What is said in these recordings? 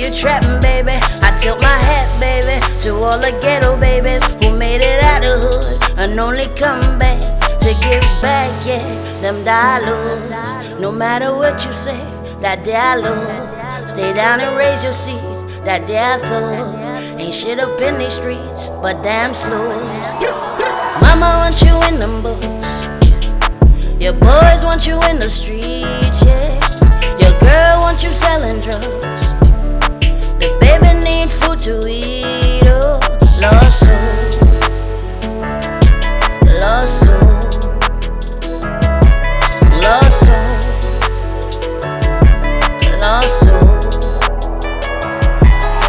you trapping, baby. I tilt my hat, baby, to all the ghetto babies who made it out the hood and only come back to give back, yeah. Them dollars, no matter what you say, that dialogue. Stay down and raise your seat, that death ain't shit up in these streets, but damn slow. Mama wants you in them books, your boys want you in the streets, yeah. Your girl wants you selling drugs, the baby need food to eat, oh. Lost soul, lost soul, lost soul, lost soul.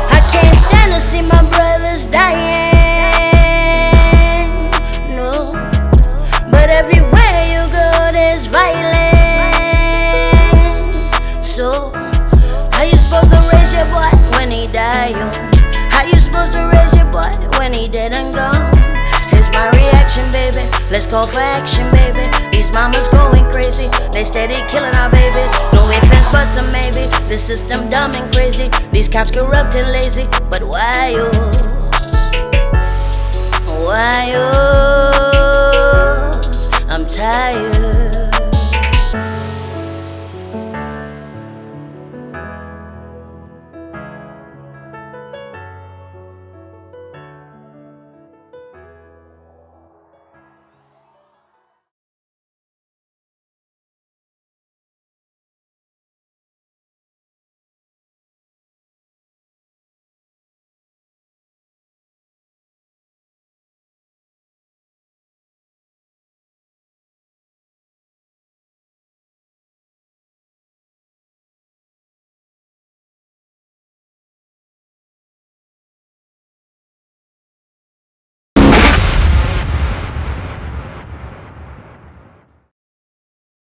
I can't stand to see my brothers dying, no. But everywhere you go there's violence. So how you supposed to raise your boy when he die young? How you supposed to raise your boy when he dead and gone? Here's my reaction, baby, let's call for action, baby. These mamas going crazy, they steady killing our babies. No ifs, ands, buts, or maybe. The system dumb and crazy, these cops corrupt and lazy. But why you? Why you? I'm tired.